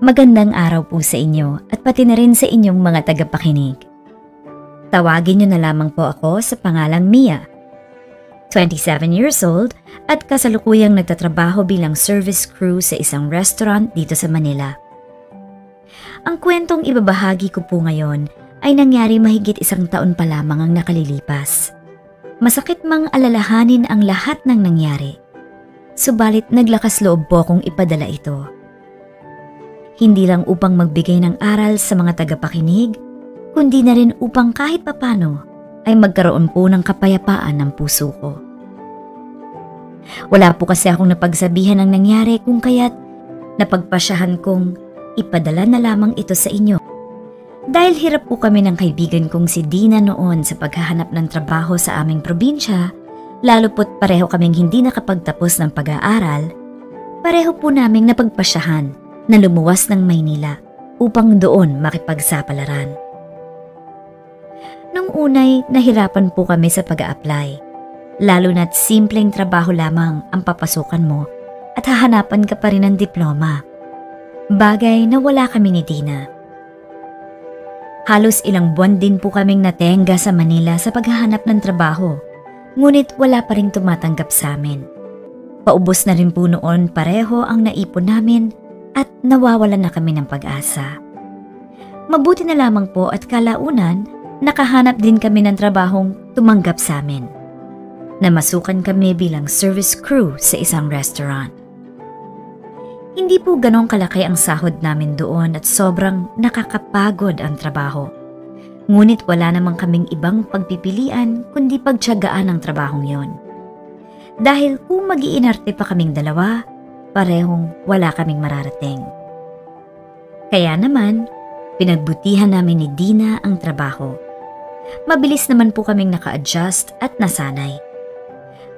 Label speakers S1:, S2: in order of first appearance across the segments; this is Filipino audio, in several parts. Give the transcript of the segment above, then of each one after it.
S1: Magandang araw po sa inyo at pati na rin sa inyong mga tagapakinig. Tawagin niyo na lamang po ako sa pangalang Mia. 27 years old at kasalukuyang nagtatrabaho bilang service crew sa isang restaurant dito sa Manila. Ang kwentong ibabahagi ko po ngayon ay nangyari mahigit 1 taon pa lamang ang nakalilipas. Masakit mang alalahanin ang lahat ng nangyari. Subalit naglakas loob po akong ipadala ito. Hindi lang upang magbigay ng aral sa mga tagapakinig, kundi na rin upang kahit papano ay magkaroon po ng kapayapaan ng puso ko. Wala po kasi akong napagsabihan ng nangyari kung kaya't napagpasyahan kong ipadala na lamang ito sa inyo. Dahil hirap po kami ng kaibigan kong si Dina noon sa paghahanap ng trabaho sa aming probinsya, lalo po't pareho kaming hindi nakapagtapos ng pag-aaral, pareho po naming napagpasyahan na lumuwas ng Maynila upang doon makipagsapalaran. Nung unay, nahirapan po kami sa pag-a-apply, lalo na't simpleng trabaho lamang ang papasukan mo at hahanapan ka pa rin ng diploma. Bagay na wala kami ni Dina. Halos ilang buwan din po kaming natenga sa Manila sa paghahanap ng trabaho, ngunit wala pa ring tumatanggap sa amin. Paubos na rin po noon pareho ang naipon namin at nawawalan na kami ng pag-asa. Mabuti na lamang po at kalaunan, nakahanap din kami ng trabahong tumanggap sa amin. Namasukan kami bilang service crew sa isang restaurant. Hindi po ganong kalaki ang sahod namin doon at sobrang nakakapagod ang trabaho. Ngunit wala namang kaming ibang pagpipilian kundi pagtiyagaan ang trabahong yon. Dahil kung mag-iinarte pa kaming dalawa, parehong wala kaming mararating. Kaya naman, pinagbutihan namin ni Dina ang trabaho. Mabilis naman po kaming naka-adjust at nasanay.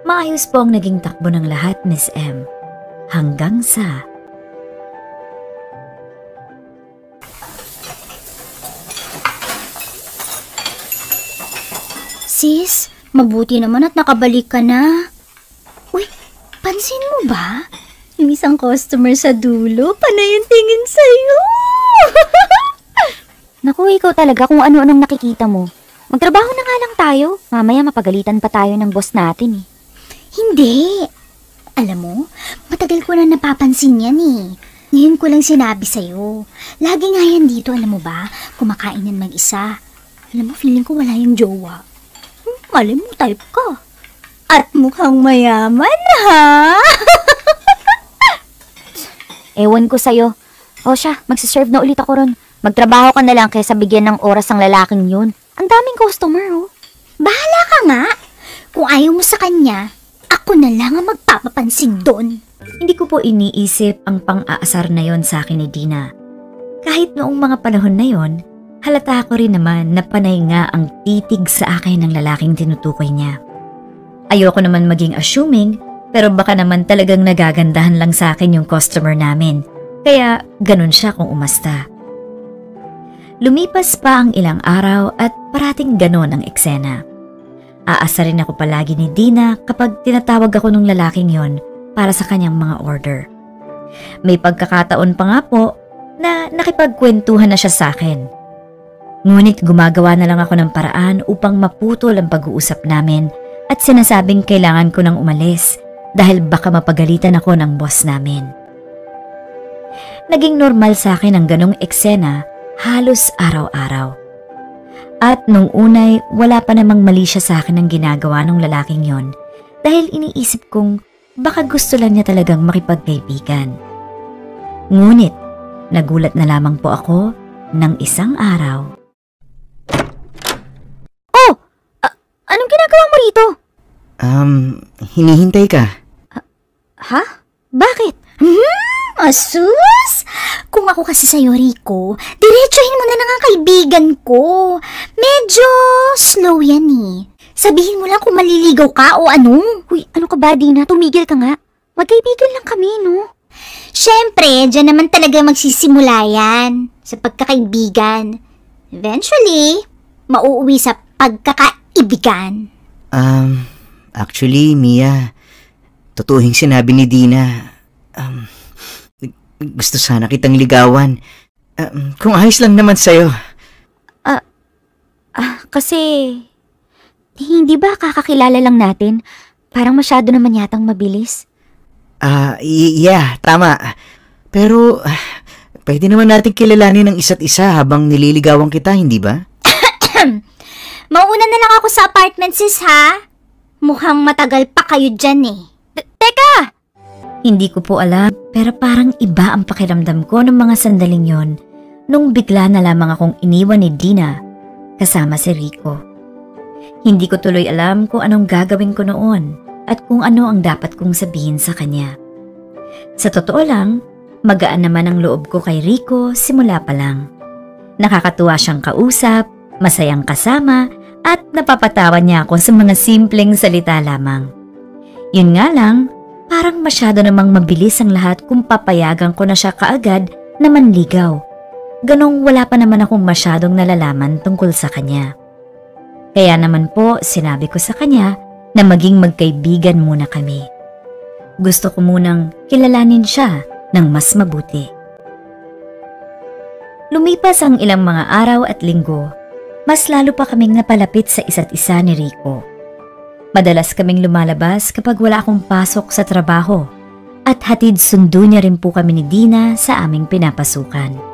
S1: Maayos po ang naging takbo ng lahat, Miss M. Hanggang sa...
S2: Sis, mabuti naman at nakabalik ka na. Uy, pansin mo ba? Yung isang customer sa dulo, panay yung tingin sa'yo.
S3: Naku, ikaw talaga kung ano-anong nakikita mo. Magtrabaho na nga lang tayo. Mamaya mapagalitan pa tayo ng boss natin eh.
S2: Hindi. Alam mo, matagal ko na napapansin yan eh. Ngayon ko lang sinabi sa'yo. Lagi nga yan dito, alam mo ba? Kumakain yan mag-isa. Alam mo, feeling ko wala yung jowa. Malay mo, type ka. At mukhang mayaman, ha?
S3: Ewan ko sa'yo. O siya, magsiserve na ulit ako ron. Magtrabaho ka na lang kaysa bigyan ng oras ang lalaking yun. Ang daming customer, oh.
S2: Bahala ka nga. Kung ayaw mo sa kanya, ako na lang ang magpapapansin doon.
S1: Hindi ko po iniisip ang pang-aasar na yon sa akin ni Dina. Kahit noong mga panahon na yon, halata ko rin naman na panay nga ang titig sa akin ng lalaking tinutukoy niya. Ayoko naman maging assuming, pero baka naman talagang nagagandahan lang sa akin yung customer namin. Kaya ganun siya kung umasta. Lumipas pa ang ilang araw at parating ganon ang eksena. Aasarin ako palagi ni Dina kapag tinatawag ako ng lalaking yon para sa kanyang mga order. May pagkakataon pa nga po na nakipagkwentuhan na siya sa akin. Ngunit gumagawa na lang ako ng paraan upang maputol ang pag-uusap namin at sinasabing kailangan ko nang umalis dahil baka mapagalitan ako ng boss namin. Naging normal sa akin ang ganong eksena halos araw-araw. At nung unay, wala pa namang mali siya sa akin ang ginagawa ng lalaking yon dahil iniisip kong baka gusto lang niya talagang makipagkaibigan. Ngunit, nagulat na lamang po ako ng isang araw.
S3: Oh! Anong ginagawa mo rito?
S4: Hinihintay ka.
S3: Ha? Bakit?
S2: Asus! Kung ako kasi sa'yo, Rico, diretsuhin mo na lang ang kaibigan ko. Medyo slow yan eh. Sabihin mo lang kung maliligaw ka o ano.
S3: Uy, ano ka ba, Dina? Tumigil ka nga. Magkaibigan lang kami, no?
S2: Siyempre, dyan naman talaga magsisimula yan sa pagkakaibigan. Eventually, mauuwi sa pagkakaibigan.
S4: Actually, Mia, totoo yung sinabi ni Dina. Gusto sana kitang ligawan. Kung ayos lang naman sa'yo.
S3: Kasi, hindi ba kakakilala lang natin? Parang masyado naman yatang mabilis.
S4: Yeah, tama. Pero, pwede naman natin kilalanin ng isa't isa habang nililigawan kita, hindi ba?
S2: Mauna na lang ako sa apartment, sis, ha? Mukhang matagal pa kayo dyan eh.
S3: Teka!
S1: Hindi ko po alam, pero parang iba ang pakiramdam ko ng mga sandaling yon nung bigla na lamang akong iniwan ni Dina kasama si Rico. Hindi ko tuloy alam kung anong gagawin ko noon at kung ano ang dapat kong sabihin sa kanya. Sa totoo lang, magaan naman ang loob ko kay Rico simula pa lang. Nakakatuwa siyang kausap, masayang kasama, at napapatawa niya ako sa mga simpleng salita lamang. Yun nga lang, parang masyado namang mabilis ang lahat kung papayagan ko na siya kaagad na manligaw. Ganong wala pa naman akong masyadong nalalaman tungkol sa kanya. Kaya naman po sinabi ko sa kanya na maging magkaibigan muna kami. Gusto ko munang kilalanin siya ng mas mabuti. Lumipas ang ilang mga araw at linggo, mas lalo pa kaming napalapit sa isa't isa ni Rico. Madalas kaming lumalabas kapag wala akong pasok sa trabaho at hatid sundo niya rin po kami ni Dina sa aming pinapasukan.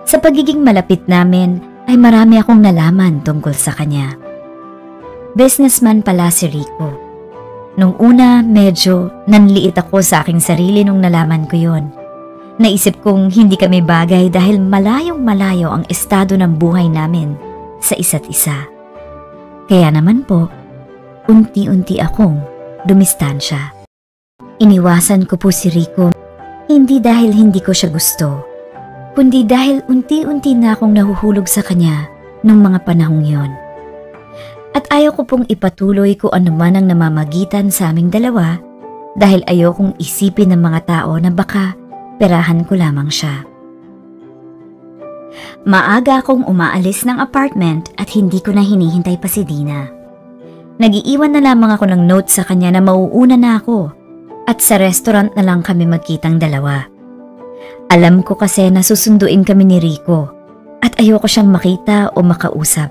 S1: Sa pagiging malapit namin ay marami akong nalaman tungkol sa kanya. Businessman pala si Rico. Nung una medyo nanliit ako sa aking sarili nung nalaman ko yon. Naisip kong hindi kami bagay dahil malayong malayo ang estado ng buhay namin sa isa't isa. Kaya naman po, unti-unti akong dumistansya. Iniwasan ko po si Rico, hindi dahil hindi ko siya gusto, kundi dahil unti-unti na akong nahuhulog sa kanya nung mga panahong yon. At ayaw ko pong ipatuloy kung ano man ang namamagitan sa aming dalawa dahil ayaw kong isipin ng mga tao na baka perahan ko lamang siya. Maaga akong umaalis ng apartment at hindi ko na hinihintay pa si Dina. Nag-iiwan na lamang ako ng note sa kanya na mauuna na ako at sa restaurant na lang kami magkitang dalawa. Alam ko kasi na susunduin kami ni Rico at ayoko siyang makita o makausap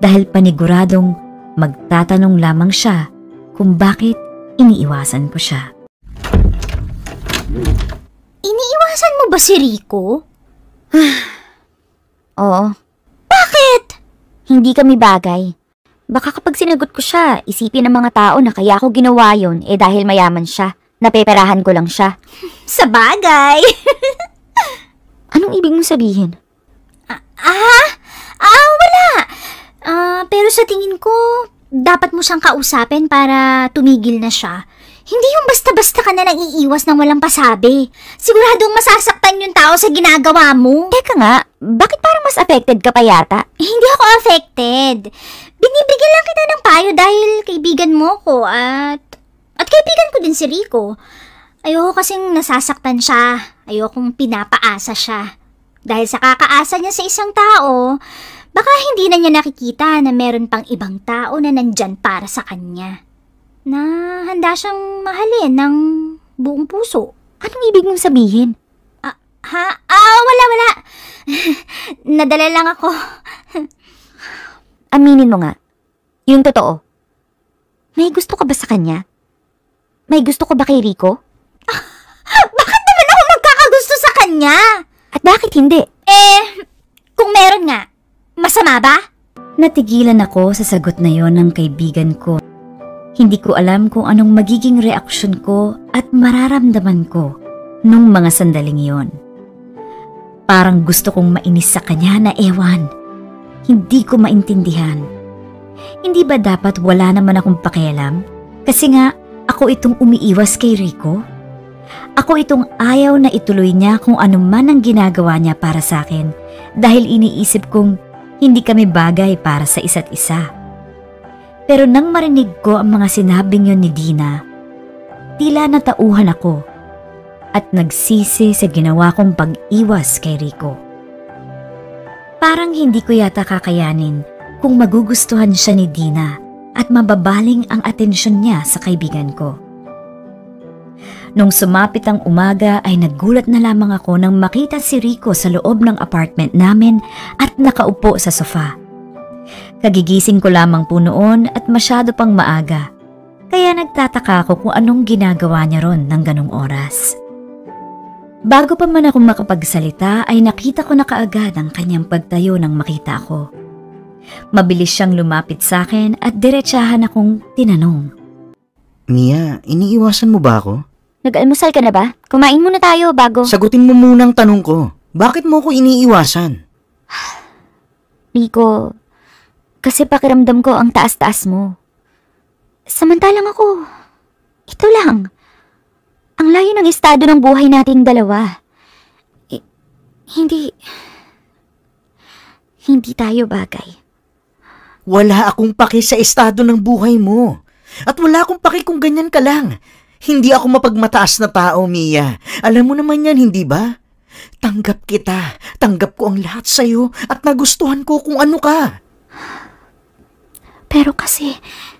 S1: dahil paniguradong magtatanong lamang siya kung bakit iniiwasan ko siya.
S2: Iniiwasan mo ba si Rico?
S3: Oo.
S2: Bakit?
S3: Hindi kami bagay. Baka kapag sinagot ko siya, isipin ng mga tao na kaya ako ginawa yun dahil mayaman siya. Napeperahan ko lang siya.
S2: Sa bagay.
S3: Anong ibig mong sabihin?
S2: Wala. Pero sa tingin ko, dapat mo siyang kausapin para tumigil na siya. Hindi yung basta-basta ka na lang iiwas ng walang pasabi. Siguradong masasaktan yung tao sa ginagawa mo.
S3: Teka nga, bakit parang mas affected ka pa yata?
S2: Hindi ako affected. Binibigyan lang kita ng payo dahil kaibigan mo ko at kaibigan ko din si Rico. Ayoko kasing nasasaktan siya. Ayokong pinapaasa siya. Dahil sa kakaasa niya sa isang tao, baka hindi na niya nakikita na meron pang ibang tao na nandyan para sa kanya. Na handa siyang mahalin ng buong puso.
S3: Anong ibig mong sabihin?
S2: Wala. Nadala lang ako.
S3: Aminin mo nga. Yung totoo. May gusto ka ba sa kanya? May gusto ko ba kay Rico?
S2: Bakit naman ako magkakagusto sa kanya?
S3: At bakit hindi?
S2: Kung meron nga, masama ba?
S1: Natigilan ako sa sagot na yon ng kaibigan ko. Hindi ko alam kung anong magiging reaksyon ko at mararamdaman ko nung mga sandaling yon. Parang gusto kong mainis sa kanya na ewan. Hindi ko maintindihan. Hindi ba dapat wala naman akong pakialam? Kasi nga, ako itong umiiwas kay Rico. Ako itong ayaw na ituloy niya kung ano man ang ginagawa niya para sa akin dahil iniisip kong hindi kami bagay para sa isa't isa. Pero nang marinig ko ang mga sinabing yun ni Dina, tila natauhan ako at nagsisi sa ginawa kong pag-iwas kay Rico. Parang hindi ko yata kakayanin kung magugustuhan siya ni Dina at mababaling ang atensyon niya sa kaibigan ko. Nung sumapit ang umaga ay nagulat na lamang ako nang makita si Rico sa loob ng apartment namin at nakaupo sa sofa. Kagigising ko lamang po noon at masyado pang maaga, kaya nagtataka ako kung anong ginagawa niya ron ng ganong oras. Bago pa man ako makapagsalita ay nakita ko na kaagad ang kanyang pagtayo nang makita ako. Mabilis siyang lumapit sa akin at diretsahan akong tinanong.
S4: Mia, iniiwasan mo ba ako?
S3: Nag-almusal ka na ba? Kumain muna tayo bago...
S4: Sagutin mo muna ang tanong ko. Bakit mo ko iniiwasan?
S3: Rico, kasi pakiramdam ko ang taas-taas mo. Samantalang ako, ito lang. Ang layo ng estado ng buhay nating dalawa. Hindi tayo bagay.
S4: Wala akong paki sa estado ng buhay mo. At wala akong paki kung ganyan ka lang. Hindi ako mapagmataas na tao, Mia. Alam mo naman yan, hindi ba? Tanggap kita. Tanggap ko ang lahat sa'yo at nagustuhan ko kung ano ka.
S3: Pero kasi...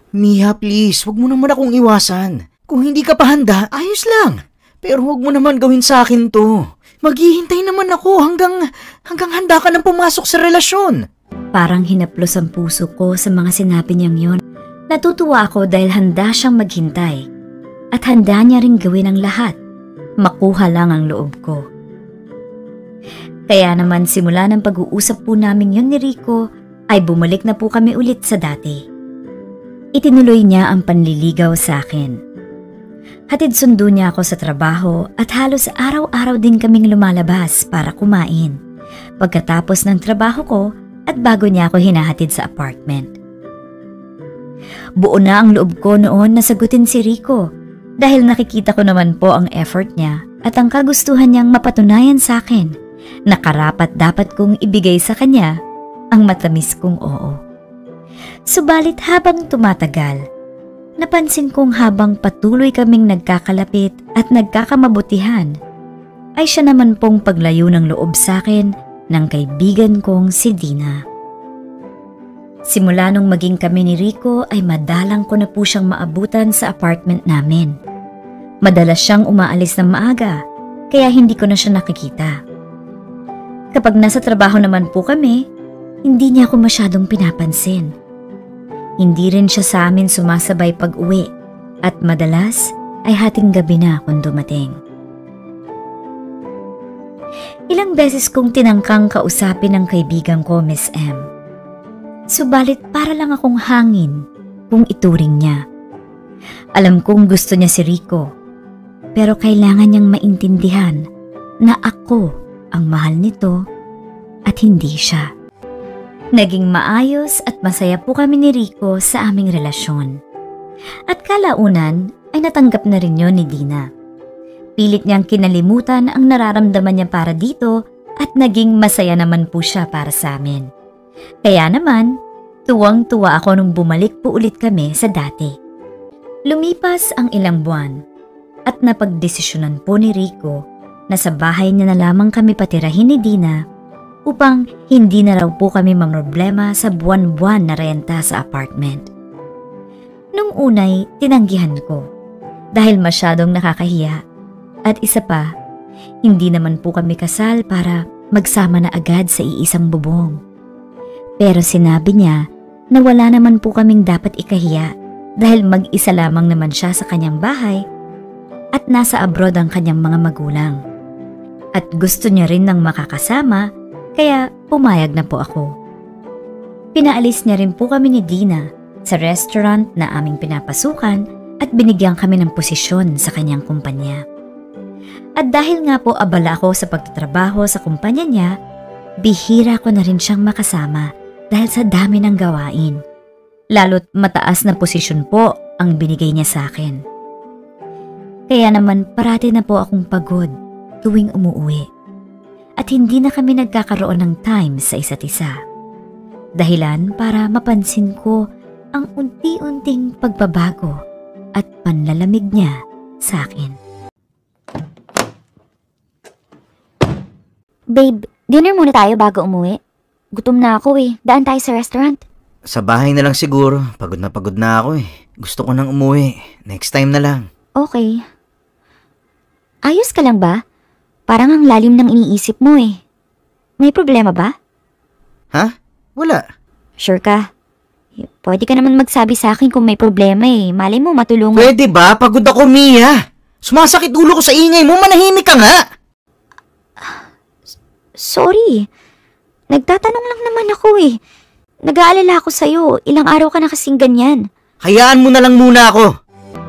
S4: Mia, please, wag mo naman akong iwasan. Kung hindi ka pa handa, ayos lang. Pero wag mo naman gawin sa akin to. Maghihintay naman ako hanggang handa ka nang pumasok sa relasyon.
S1: Parang hinaplos ang puso ko sa mga sinabi niyang yon. Natutuwa ako dahil handa siyang maghintay. At handa niya ring gawin ang lahat. Makuha lang ang loob ko. Kaya naman simula ng pag-uusap po namin yon ni Rico, ay bumalik na po kami ulit sa dati. Itinuloy niya ang panliligaw sa akin. Hatid sundo niya ako sa trabaho at halos araw-araw din kaming lumalabas para kumain. Pagkatapos ng trabaho ko at bago niya ako hinahatid sa apartment. Buo na ang loob ko noon na sagutin si Rico dahil nakikita ko naman po ang effort niya at ang kagustuhan niyang mapatunayan sa akin na karapat dapat kong ibigay sa kanya ang matamis kong oo. Subalit habang tumatagal, napansin kong habang patuloy kaming nagkakalapit at nagkakamabutihan, ay siya naman pong paglayo ng loob sa akin ng kaibigan kong si Dina. Simula nung maging kami ni Rico ay madalang ko na po siyang maabutan sa apartment namin. Madalas siyang umaalis ng maaga, kaya hindi ko na siya nakikita. Kapag nasa trabaho naman po kami, hindi niya ako masyadong pinapansin. Hindi rin siya sa amin sumasabay pag-uwi at madalas ay hating gabi na kung dumating. Ilang beses kong tinangkang kausapin ang kaibigan ko, Miss M. Subalit para lang akong hangin kung ituring niya. Alam kong gusto niya si Rico, pero kailangan niyang maintindihan na ako ang mahal nito at hindi siya. Naging maayos at masaya po kami ni Rico sa aming relasyon. At kalaunan ay natanggap na rin yun ni Dina. Pilit niyang kinalimutan ang nararamdaman niya para dito at naging masaya naman po siya para sa amin. Kaya naman, tuwang-tuwa ako nung bumalik po ulit kami sa dati. Lumipas ang ilang buwan at napagdesisyonan po ni Rico na sa bahay niya na lamang kami patirahin ni Dina upang hindi na raw po kami mamroblema sa buwan-buwan na renta sa apartment. Nung unay, tinanggihan ko dahil masyadong nakakahiya at isa pa, hindi naman po kami kasal para magsama na agad sa iisang bubong. Pero sinabi niya na wala naman po kaming dapat ikahiya dahil mag-isa lamang naman siya sa kanyang bahay at nasa abroad ang kanyang mga magulang. At gusto niya rin ng makakasama kaya pumayag na po ako. Pinaalis niya rin po kami ni Dina sa restaurant na aming pinapasukan at binigyan kami ng posisyon sa kanyang kumpanya. At dahil nga po abala ako sa pagtatrabaho sa kumpanya niya, bihira ko na rin siyang makasama dahil sa dami ng gawain. Lalo't mataas na posisyon po ang binigay niya sa akin. Kaya naman parati na po akong pagod tuwing umuuwi. At hindi na kami nagkakaroon ng time sa isa't isa. Dahilan para mapansin ko ang unti-unting pagbabago at panlalamig niya sa akin.
S3: Babe, dinner muna tayo bago umuwi. Gutom na ako eh. Daan tayo sa restaurant.
S4: Sa bahay na lang siguro. Pagod na ako eh. Gusto ko nang umuwi. Next time na lang.
S3: Okay. Ayos ka lang ba? Parang ang lalim ng iniisip mo eh. May problema ba?
S4: Ha? Wala.
S3: Sure ka? Pwede ka naman magsabi sa akin kung may problema eh. Malay mo matulungan.
S4: Pwede ba? Pagod ako, Mia. Sumasakit ulo ko sa ingay mo. Manahimik ka nga.
S3: Sorry. Nagtatanong lang naman ako eh. Nag-aalala ako sa'yo. Ilang araw ka na kasing ganyan.
S4: Hayaan mo na lang muna ako.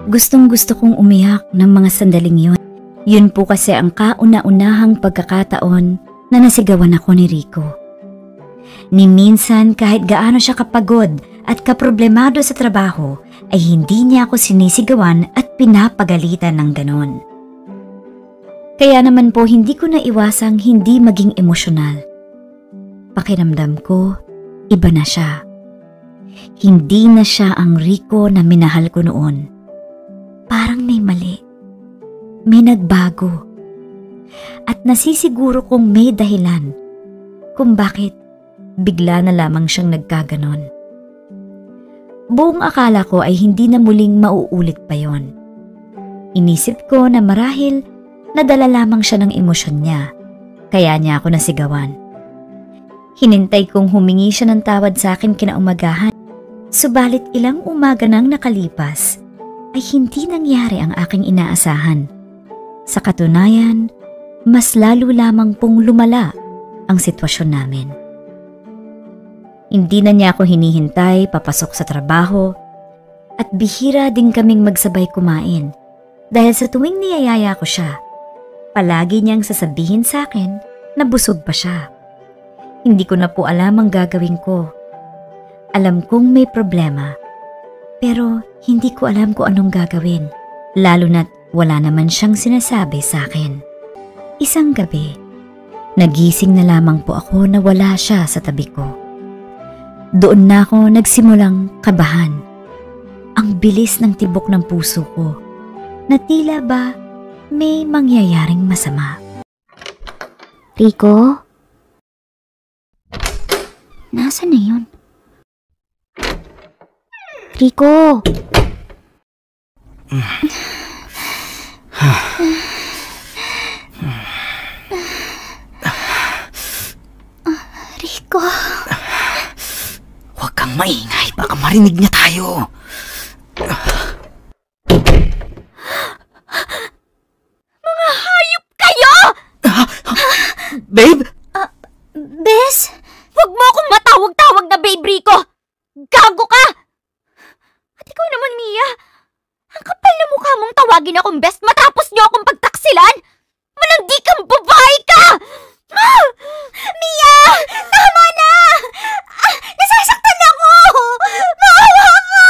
S1: Gustong-gusto kong umiyak ng mga sandaling yun. Yun po kasi ang kauna-unahang pagkakataon na nasigawan ako ni Rico. Ni minsan kahit gaano siya kapagod at kaproblemado sa trabaho ay hindi niya ako sinisigawan at pinapagalitan ng ganon. Kaya naman po hindi ko naiwasang hindi maging emosyonal. Pakiramdam ko, iba na siya. Hindi na siya ang Rico na minahal ko noon. Parang may mali. May nagbago. At nasisiguro kong may dahilan kung bakit bigla na lamang siyang nagkaganon. Buong akala ko ay hindi na muling mauulit pa yon. Inisip ko na marahil nadala lamang siya ng emosyon niya, kaya niya ako nasigawan. Hinintay kong humingi siya ng tawad sa akin kinaumagahan, subalit ilang umaga nang nakalipas ay hindi nangyari ang aking inaasahan. Sa katunayan, mas lalo lamang pong lumala ang sitwasyon namin. Hindi na niya ako hinihintay papasok sa trabaho at bihira din kaming magsabay kumain dahil sa tuwing niyayaya ko siya, palagi niyang sasabihin sa akin na busog pa siya. Hindi ko na po alam ang gagawin ko. Alam kong may problema, pero hindi ko alam kung anong gagawin, lalo na't wala naman siyang sinasabi sa akin. Isang gabi, nagising na lamang po ako na wala siya sa tabi ko. Doon na ako nagsimulang kabahan. Ang bilis ng tibok ng puso ko na tila ba may mangyayaring masama.
S3: Rico? Nasaan na yun? Rico!
S2: Rico.
S4: Huwag kang maingay, baka marinig niya tayo.
S3: Mga hayop kayo!
S4: Babe?
S2: Bes?
S3: Huwag mo akong matawag-tawag na babe, Rico! Gago ka! At ikaw naman, Mia. Ang kapal na mukha mong tawagin akong best matapos niyo akong pagtaksilan! Malandi kang babae ka!
S2: Mia! Tama na! Nasasaktan ako! Maawa ka!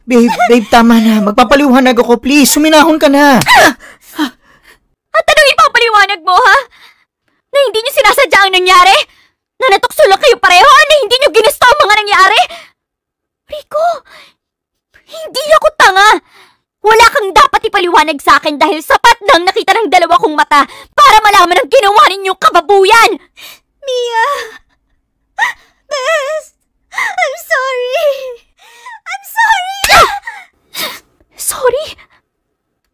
S4: Babe, tama na. Magpapaliwanag ako, please. Suminahon ka na.
S3: At anong ipapaliwanag mo, ha? Na hindi niyo sinasadya ang nangyari? Na natukso lang kayo pareho? Na hindi niyo ginusto ang mga nangyari? Rico, hindi ako tanga. Wala kang dapat ipaliwanag sa akin dahil sapat nang nakita ng dalawa kong mata para malaman ang ginawa ninyong kababuyan.
S2: Mia! Bes! I'm sorry! I'm sorry!
S3: Sorry?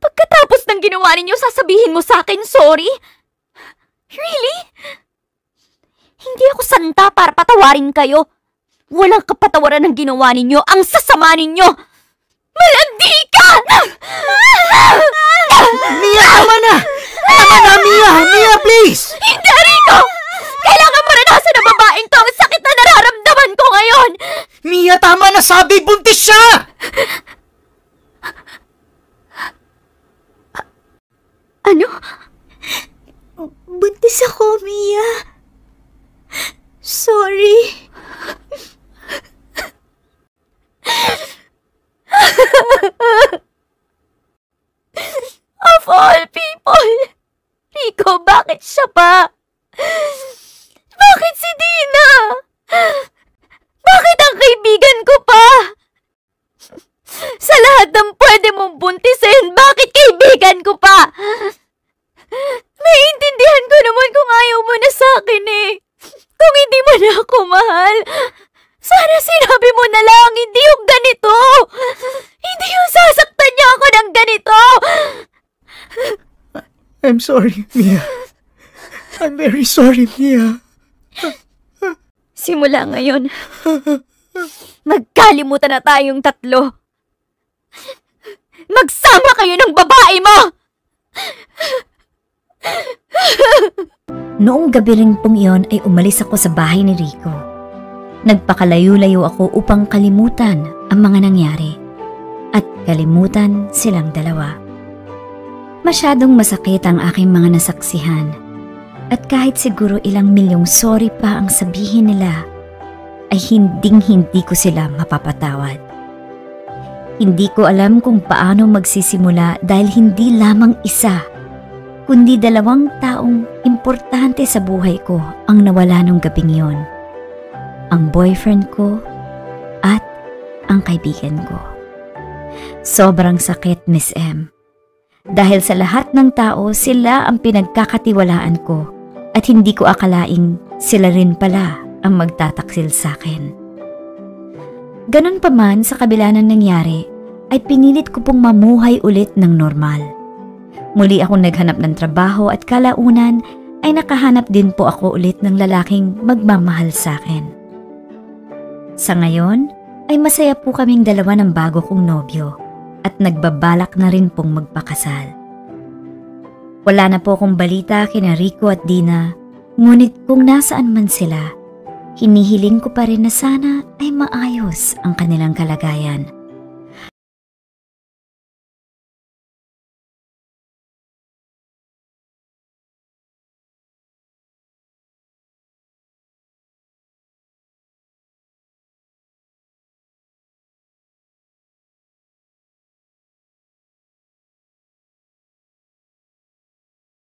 S3: Pagkatapos ng ginawa ninyo, sasabihin mo sa akin sorry? Really? Hindi ako santa para patawarin kayo. Walang kapatawaran ng ginawa ninyo. Ang sasama ninyo! Malandi ka!
S4: Mia, tama na! Tama na, Mia! Mia, please!
S3: Hindi, Rico! Kailangan maranasan ng babaeng to ang sakit na nararamdaman ko ngayon!
S4: Mia, tama na! Sabi, buntis siya!
S3: Ano?
S2: Buntis ako, Mia. Sorry.
S3: Of all people! Rico, bakit siya pa? Bakit si Dina? Bakit ang kaibigan ko pa? Sa lahat ng pwede mong buntisin, bakit kaibigan ko pa? Naiintindihan ko naman kung ayaw mo na sa akin eh. Kung hindi mo na ako mahal. Sana sinabi mo na lang, hindi yung ganito. Hindi yung sasaktan niya ako ng ganito.
S4: I'm sorry, Mia. I'm very sorry, Mia.
S3: Simula ngayon, magkalimutan na tayong tatlo. Magsama kayo ng babae mo!
S1: Noong gabi rin pong iyon ay umalis ako sa bahay ni Rico. Nagpakalayo-layo ako upang kalimutan ang mga nangyari at kalimutan silang dalawa. Masyadong masakit ang aking mga nasaksihan at kahit siguro ilang milyong sorry pa ang sabihin nila ay hinding-hindi ko sila mapapatawad. Hindi ko alam kung paano magsisimula dahil hindi lamang isa kundi dalawang taong importante sa buhay ko ang nawala nung gabing yon. Ang boyfriend ko at ang kaibigan ko. Sobrang sakit, Miss M. Dahil sa lahat ng tao, sila ang pinagkakatiwalaan ko at hindi ko akalaing sila rin pala ang magtataksil sa akin. Ganon pa man sa kabila ng nangyari, ay pinilit ko pong mamuhay ulit ng normal. Muli akong naghanap ng trabaho at kalaunan ay nakahanap din po ako ulit ng lalaking magmamahal sa akin. Sa ngayon ay masaya po kaming dalawa ng bago kong nobyo at nagbabalak na rin pong magpakasal. Wala na po akong balita kina Rico at Dina, ngunit kung nasaan man sila, hinihiling ko pa rin na sana ay maayos ang kanilang kalagayan.